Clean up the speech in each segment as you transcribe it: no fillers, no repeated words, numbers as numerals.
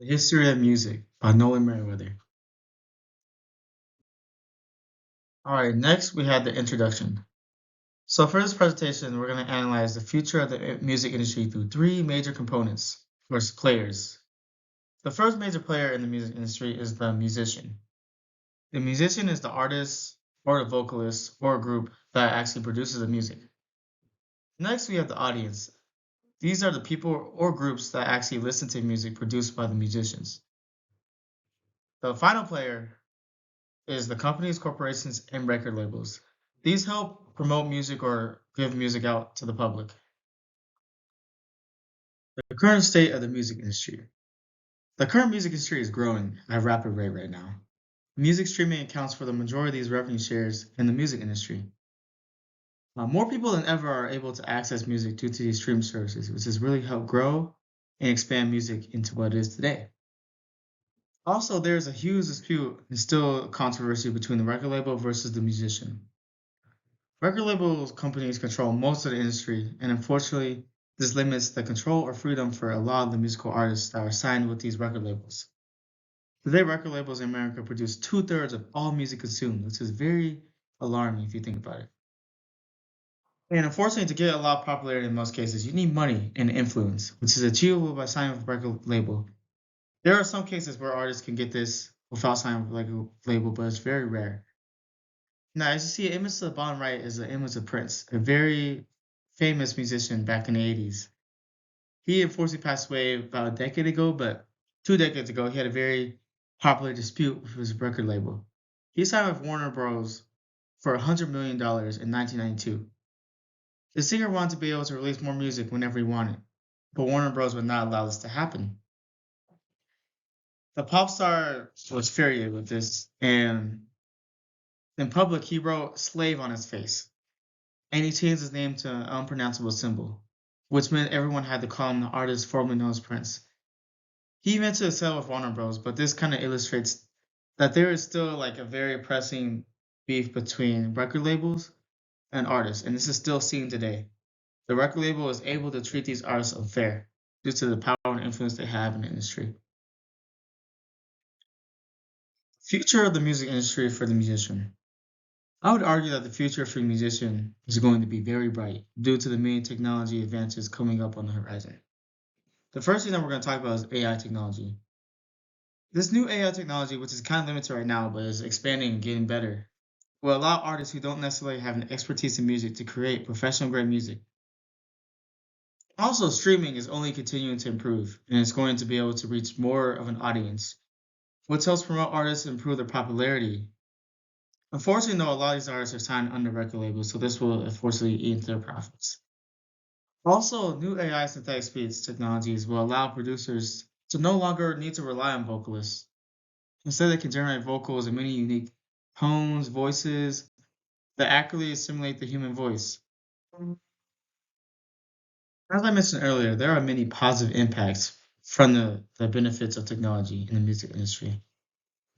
The History of Music by Nolen Meriweather. All right, next we have the introduction. So for this presentation, we're going to analyze the future of the music industry through three major components or players. The first major player in the music industry is the musician. The musician is the artist or the vocalist or a group that actually produces the music. Next, we have the audience. These are the people or groups that actually listen to music produced by the musicians. The final player is the companies, corporations, and record labels. These help promote music or give music out to the public. The current state of the music industry. The current music industry is growing at a rapid rate right now. Music streaming accounts for the majority of these revenue shares in the music industry. More people than ever are able to access music due to these stream services, which has really helped grow and expand music into what it is today. Also, there's a huge dispute and still controversy between the record label versus the musician. Record label companies control most of the industry, and unfortunately, this limits the control or freedom for a lot of the musical artists that are signed with these record labels. Today, record labels in America produce two-thirds of all music consumed, which is very alarming if you think about it. And unfortunately, to get a lot of popularity in most cases, you need money and influence, which is achievable by signing with a record label. There are some cases where artists can get this without signing with a record label, but it's very rare. Now, as you see, the image to the bottom right is the image of Prince, a very famous musician back in the 80s. He unfortunately passed away about a decade ago, but 2 decades ago, he had a very popular dispute with his record label. He signed with Warner Bros. For $100 million in 1992. The singer wanted to be able to release more music whenever he wanted, but Warner Bros. Would not allow this to happen. The pop star was infuriated with this, and in public, he wrote slave on his face, and he changed his name to an unpronounceable symbol, which meant everyone had to call him the artist formerly known as Prince. He eventually settled with Warner Bros., but this kind of illustrates that there is still like a very pressing beef between record labels and artists, and this is still seen today. The record label is able to treat these artists unfair due to the power and influence they have in the industry. Future of the music industry for the musician. I would argue that the future for the musician is going to be very bright due to the many technology advances coming up on the horizon. The first thing that we're going to talk about is AI technology. This new AI technology, which is kind of limited right now, but is expanding and getting better, will allow artists who don't necessarily have an expertise in music to create professional grade music. Also, streaming is only continuing to improve, and it's going to be able to reach more of an audience, which helps promote artists and improve their popularity. Unfortunately, though, a lot of these artists are signed under record labels, so this will unfortunately eat into their profits. Also, new AI synthetic speech technologies will allow producers to no longer need to rely on vocalists. Instead, they can generate vocals in many unique tones, voices that accurately simulate the human voice. As I mentioned earlier, there are many positive impacts from the benefits of technology in the music industry.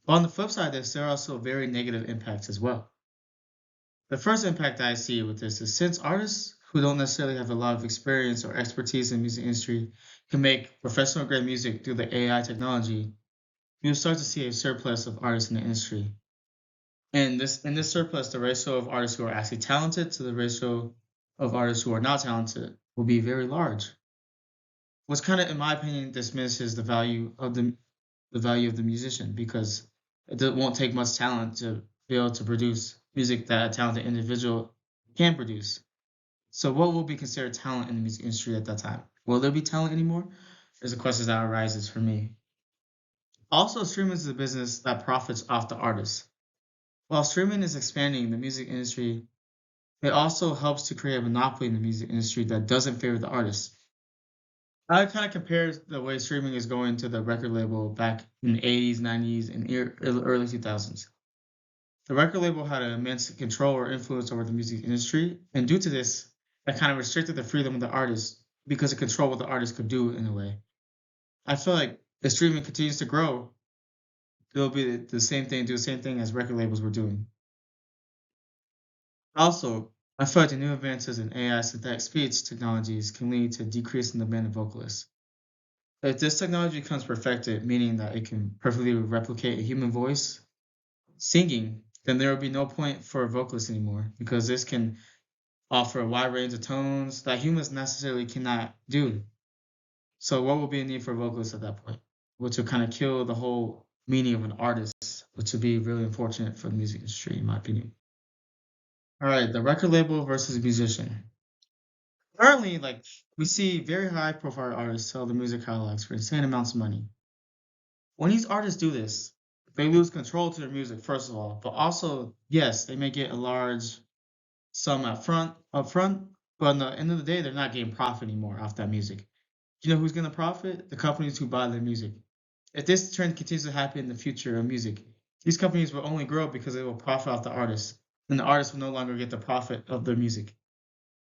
But on the flip side of this, there are also very negative impacts as well. The first impact I see with this is since artists who don't necessarily have a lot of experience or expertise in the music industry can make professional grade music through the AI technology, you'll start to see a surplus of artists in the industry. And in this surplus, the ratio of artists who are actually talented to the ratio of artists who are not talented will be very large. Which kind of, in my opinion, diminishes the value of the musician because it won't take much talent to be able to produce music that a talented individual can produce. So, what will be considered talent in the music industry at that time? Will there be talent anymore? Is a question that arises for me. Also, streaming is a business that profits off the artist. While streaming is expanding the music industry, it also helps to create a monopoly in the music industry that doesn't favor the artist. I kind of compare the way streaming is going to the record label back in the 80s, 90s, and early 2000s. The record label had an immense control or influence over the music industry, and due to this, that kind of restricted the freedom of the artist because it controlled what the artist could do in a way. I feel like if streaming continues to grow, it'll be the same thing, do the same thing as record labels were doing. Also, I feel like the new advances in AI synthetic speech technologies can lead to a decrease in the demand of vocalists. If this technology becomes perfected, meaning that it can perfectly replicate a human voice singing, then there will be no point for vocalists anymore because this can offer a wide range of tones that humans necessarily cannot do. So what will be a need for vocalists at that point? Which will kind of kill the whole meaning of an artist, which would be really unfortunate for the music industry, in my opinion. All right, the record label versus musician. Currently, like we see very high profile artists sell their music catalogs for insane amounts of money. When these artists do this, they lose control to their music, first of all, but also, yes, they may get a large sum up front, but at the end of the day, they're not getting profit anymore off that music. You know who's gonna profit? The companies who buy their music. If this trend continues to happen in the future of music, these companies will only grow because they will profit off the artists, and the artists will no longer get the profit of their music.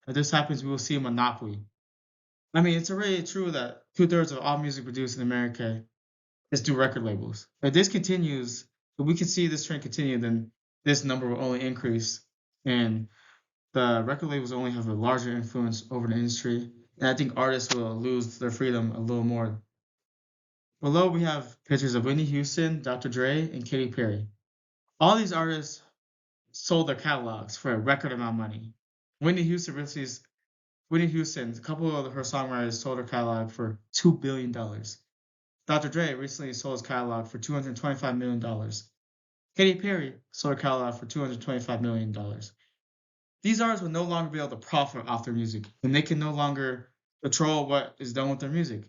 If this happens, we will see a monopoly. I mean, it's already true that two-thirds of all music produced in America is through record labels. If this continues, if we can see this trend continue, then this number will only increase, and the record labels only have a larger influence over the industry. And I think artists will lose their freedom a little more. Below, we have pictures of Whitney Houston, Dr. Dre, and Katy Perry. All these artists sold their catalogs for a record amount of money. Whitney Houston releases Whitney Houston, a couple of her songwriters sold her catalog for $2 billion. Dr. Dre recently sold his catalog for $225 million. Katy Perry sold her catalog for $225 million. These artists will no longer be able to profit off their music, and they can no longer control what is done with their music.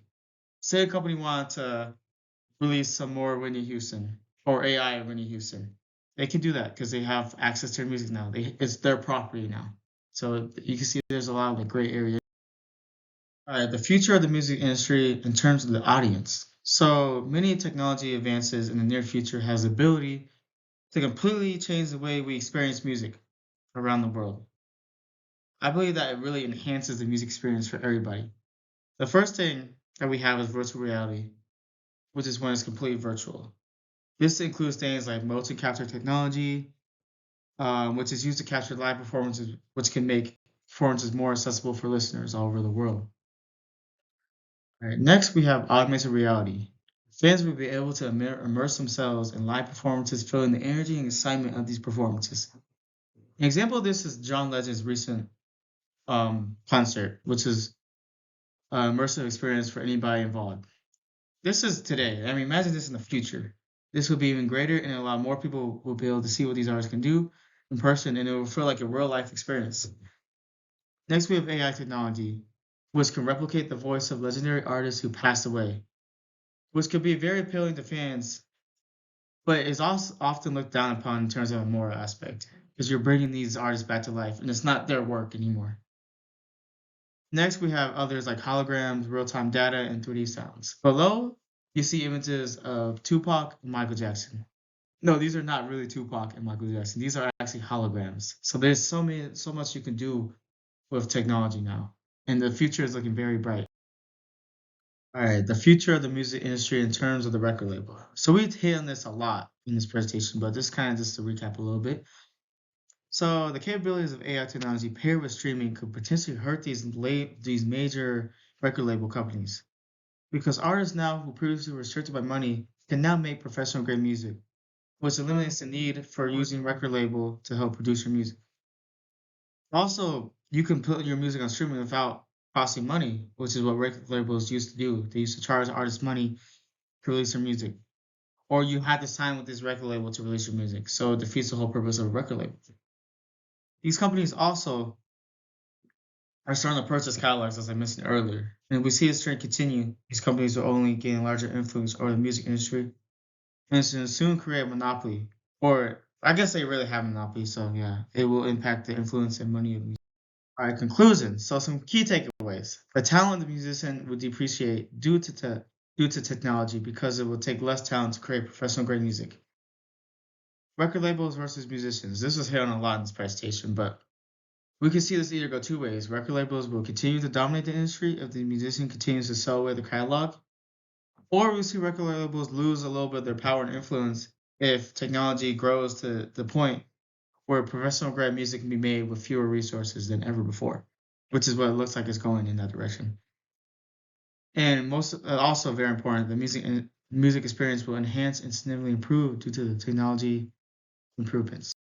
Say a company wanted to release some more Whitney Houston or AI Whitney Houston. They can do that because they have access to their music now. It's their property now. So you can see there's a lot of like gray area. All right, the future of the music industry in terms of the audience. So many technology advances in the near future has the ability to completely change the way we experience music around the world. I believe that it really enhances the music experience for everybody. The first thing that we have is virtual reality, which is when it's completely virtual. This includes things like motion capture technology, which is used to capture live performances, which can make performances more accessible for listeners all over the world. All right, next, we have augmented reality. Fans will be able to immerse themselves in live performances, feeling the energy and excitement of these performances. An example of this is John Legend's recent concert, which is an immersive experience for anybody involved. This is today. I mean, imagine this in the future. This will be even greater, and a lot more people will be able to see what these artists can do in person, and it will feel like a real life experience. Next, we have AI technology, which can replicate the voice of legendary artists who passed away, which could be very appealing to fans, but is also often looked down upon in terms of a moral aspect, because you're bringing these artists back to life, and it's not their work anymore. Next, we have others like holograms, real-time data, and 3D sounds. Below, you see images of Tupac and Michael Jackson. No, these are not really Tupac and Michael Jackson. These are actually holograms. So there's so much you can do with technology now, and the future is looking very bright. All right, the future of the music industry in terms of the record label. So we hit on this a lot in this presentation, but this kind of just to recap a little bit. So the capabilities of AI technology paired with streaming could potentially hurt these major record label companies because artists now who previously were restricted by money can now make professional grade music, which eliminates the need for using record label to help produce your music. Also, you can put your music on streaming without costing money, which is what record labels used to do. They used to charge artists money to release their music, or you had to sign with this record label to release your music. So it defeats the whole purpose of a record label. These companies also are starting to purchase catalogs, as I mentioned earlier. And we see this trend continue. These companies are only gaining larger influence over the music industry, and it's going to soon create a monopoly. Or I guess they really have a monopoly, so yeah, it will impact the influence and money of music. All right, conclusion. So some key takeaways. The talent of the musician will depreciate due to technology because it will take less talent to create professional grade music. Record labels versus musicians. This was hit on a lot in this presentation, but we can see this either go two ways. Record labels will continue to dominate the industry if the musician continues to sell away the catalog, or we see record labels lose a little bit of their power and influence if technology grows to the point where professional grade music can be made with fewer resources than ever before, which is what it looks like it's going in that direction. And most also very important, the music experience will enhance and significantly improve due to the technology improvements.